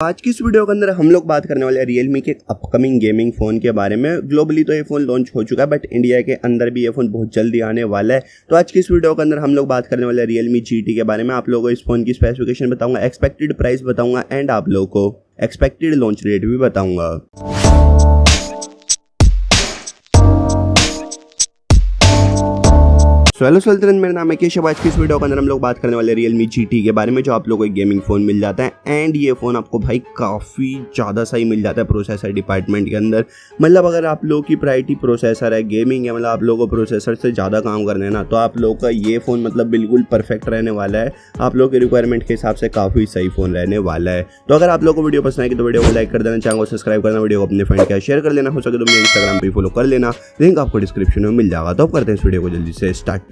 आज की इस वीडियो के अंदर हम लोग बात करने वाले हैं Realme के अपकमिंग गेमिंग फ़ोन के बारे में। ग्लोबली तो ये फ़ोन लॉन्च हो चुका है बट इंडिया के अंदर भी ये फ़ोन बहुत जल्दी आने वाला है। तो आज की इस वीडियो के अंदर हम लोग बात करने वाले हैं Realme GT के बारे में। आप लोगों को इस फ़ोन की स्पेसिफिकेशन बताऊंगा, एक्सपेक्टेड प्राइस बताऊंगा एंड आप लोगों को एक्सपेक्टेड लॉन्च रेट भी बताऊंगा। हेलो तुरंत मेरा नाम है केशव। आज की इस वीडियो के अंदर हम लोग बात करने वाले Realme GT के बारे में, जो आप लोगों को एक गेमिंग फ़ोन मिल जाता है एंड ये फ़ोन आपको भाई काफ़ी ज़्यादा सही मिल जाता है प्रोसेसर डिपार्टमेंट के अंदर। मतलब अगर आप लोगों की प्रायोरिटी प्रोसेसर है, गेमिंग है, मतलब आप लोगों को प्रोसेसर से ज़्यादा काम करना है ना, तो आप लोगों का ये फ़ोन मतलब बिल्कुल परफेक्ट रहने वाला है। आप लोगों की रिक्वायरमेंट के हिसाब से काफ़ी सही फ़ोन रहने वाला है। तो अगर आप लोगों को वीडियो पसंद आएगी तो वीडियो को लाइक कर देना, चैनल को सब्सक्राइब करना, वीडियो को अपने फ्रेंड के साथ शेयर कर लेना, हो सके तो मुझे इंस्टाग्राम पर फॉलो कर लेना, लिंक आपको डिस्क्रिप्शन में मिल जाएगा। तो अब करते हैं इस वीडियो को जल्दी से स्टार्ट।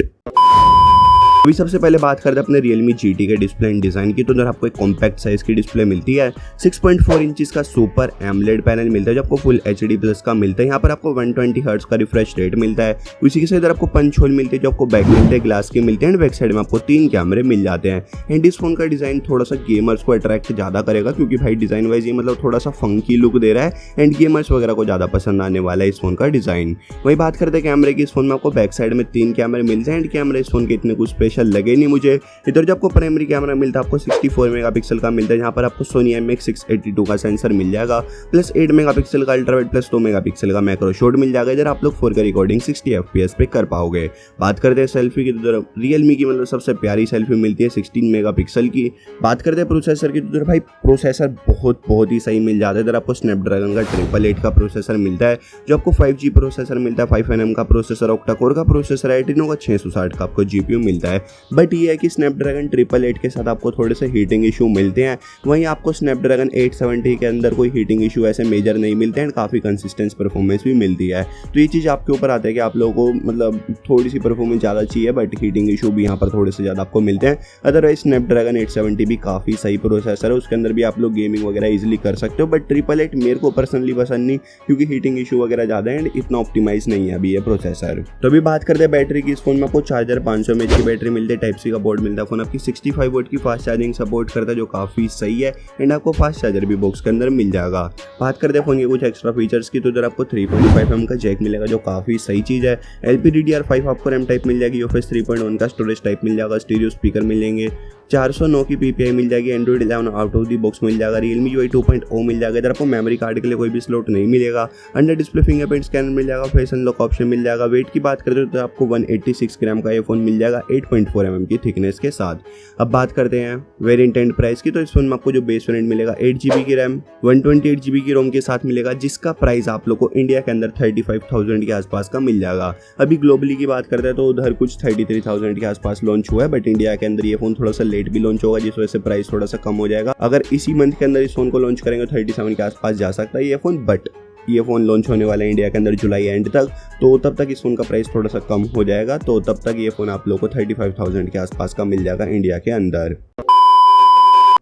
अभी सबसे पहले बात करते हैं अपने Realme GT के डिस्प्ले एंड डिज़ाइन की। तो उधर आपको एक कॉम्पैक्ट साइज़ की डिस्प्ले मिलती है, 6.4 इंचेस का सुपर एमोलेड पैनल मिलता है जो आपको फुल HD प्लस का मिलता है। यहाँ पर आपको 120 हर्ट्ज का रिफ्रेश रेट मिलता है। उसी के साथ इधर आपको पंच होल मिलते हैं जो आपको बैक मिलते हैं, ग्लास के मिलते हैं एंड बैक साइड में आपको 3 कैमरे मिल जाते हैं। एंड इस फोन का डिज़ाइन थोड़ा सा गेमर्स को अट्रैक्ट ज़्यादा करेगा क्योंकि भाई डिज़ाइन वाइज ये मतलब थोड़ा सा फंकी लुक दे रहा है एंड गेमर्स वगैरह को ज़्यादा पसंद आने वाला है इस फोन का डिज़ाइन। वही बात करते हैं कैमरे की, इस फोन में आपको बैक साइड में 3 कैमरे मिलते हैं एंड कैमरे इस फोन के इतने कुछ स्पेशल लगे नहीं मुझे। इधर जो आपको प्राइमरी कैमरा मिलता है आपको 64 मेगापिक्सल का मिलता है, जहाँ पर आपको सोनी IMX682 का सेंसर मिल जाएगा, प्लस 8 मेगापिक्सल का अल्ट्रावाइड प्लस 2 मेगापिक्सल का मैक्रो शॉट मिल जाएगा। इधर आप लोग 4K रिकॉर्डिंग 60 FPS पे कर पाओगे। बात करते हैं सेल्फी की, तो Realme की मतलब सबसे प्यारी सेल्फी मिलती है 16 मेगापिक्सल की। बात करते हैं प्रोसेसर की, तो भाई प्रोसेसर बहुत ही सही मिल जाता है। इधर आपको स्नैपड्रैगन का 888 का प्रोसेसर मिलता है, जो आपको 5G प्रोसेसर मिलता है, 5nm का प्रोसेसर, ऑक्टा कोर का प्रोसेसर है, Adreno का 660 का आपको GPU मिलता है। बट ये है कि स्नैपड्रैगन 888 के साथ आपको थोड़े से हीटिंग इशू मिलते हैं। वहीं आपको स्नैपड्रैगन 870 के अंदर कोई हीटिंग इशू ऐसे मेजर नहीं मिलते हैं, काफ़ी कंसिस्टेंस परफॉर्मेंस भी मिलती है। तो ये चीज़ आपके ऊपर आता है कि आप लोगों को मतलब थोड़ी सी परफॉर्मेंस ज़्यादा चाहिए बट हीटिंग इशू भी यहाँ पर थोड़े से ज़्यादा आपको मिलते हैं। अदरवाइज स्नैपड्रैगन 870 भी काफ़ी सही प्रोसेसर है, उसके अंदर भी आप लोग गेमिंग वगैरह ईजिली कर सकते हो। बट 888 मेरे को पर्सनली पसंद नहीं क्योंकि हीटिंग इशू वगैरह ज़्यादा है एंड इतना ऑप्टिमाइज नहीं है अभी ये प्रोसेसर। तो अभी बात करते हैं बैटरी की, इस फोन में आपको चार्जर 500 mAh की बैटरी मिलती है, टाइप सी का बोर्ड मिलता है। फोन आपकी 65 वोट की फास्ट चार्जिंग सपोर्ट करता है जो काफ़ी सही है एंड आपको फास्ट चार्जर भी बॉक्स के अंदर मिल जाएगा। बात करते हैं फोन के कुछ एक्स्ट्रा फीचर्स की, तो इधर आपको 3.5mm का जैक मिलेगा जो काफ़ी सही चीज़ है। LPDDR5 आपको रैम टाइप मिल जाएगी, UFS 3.1 का स्टोरेज टाइप मिल जाएगा, स्टीरियो स्पीकर मिलेंगे, 409 की PPI मिल जाएगी, android 11 out of the box मिल जाएगा, Realme UI 2.0 मिल जाएगा। इधर आपको मेमोरी कार्ड के लिए कोई भी स्लॉट नहीं मिलेगा, अंडर डिस्प्ले फिंगरप्रिंट स्कैनर मिल जाएगा, फेस अनलॉक ऑप्शन मिल जाएगा। वेट की बात करते हो तो आपको 186 ग्राम का ये फोन मिल जाएगा 8.4mm की थिकनेस के साथ। अब बात करते हैं वेरिएंट एंड प्राइस की, तो इस फोन में आपको जो बेस वेरिएंट मिलेगा 8GB की रैम 128GB की रोम के साथ मिलेगा, जिसका प्राइस आप लोग को इंडिया के अंदर 35,000 के आसपास का मिल जाएगा। अभी ग्लोबली की बात करते हैं तो उधर कुछ 33,000 के आसपास लॉन्च हुआ है बट इंडिया के अंदर ये फोन थोड़ा सा लेट भी लॉन्च होगा, जिस वजह से प्राइस थोड़ा सा कम हो जाएगा। अगर इसी मंथ के अंदर इस फोन को लॉन्च करेंगे तो 37 के आसपास जा सकता है ये फोन, बट ये फ़ोन लॉन्च होने वाला है इंडिया के अंदर जुलाई एंड तक, तो तब तक इस फ़ोन का प्राइस थोड़ा सा कम हो जाएगा। तो तब तक ये फ़ोन आप लोगों को 35,000 के आसपास का मिल जाएगा इंडिया के अंदर।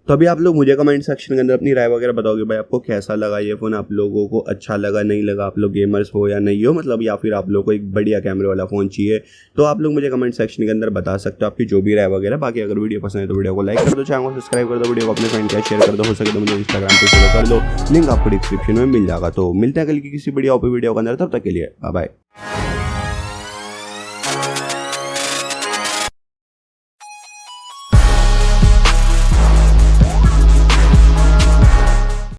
तो अभी आप लोग मुझे कमेंट सेक्शन के अंदर अपनी राय वगैरह बताओगे भाई आपको कैसा लगा ये फ़ोन, आप लोगों को अच्छा लगा नहीं लगा, आप लोग गेमर्स हो या नहीं हो मतलब, या फिर आप लोगों को एक बढ़िया कैमरे वाला फ़ोन चाहिए, तो आप लोग मुझे कमेंट सेक्शन के अंदर बता सकते हो आपकी जो भी राय वगैरह। बाकी अगर वीडियो पसंद है तो वीडियो को लाइक कर दो, चैनल को सब्सक्राइब कर दो, वीडियो को अपने फ्रेंड के साथ शेयर कर दो, हो सके तो मुझे इंस्टाग्राम पर फॉलो कर दो, लिंक आपको डिस्क्रिप्शन में मिल जाएगा। तो मिलते हैं कल की किसी वीडियो के अंदर, तब तक के लिए बाय बाय।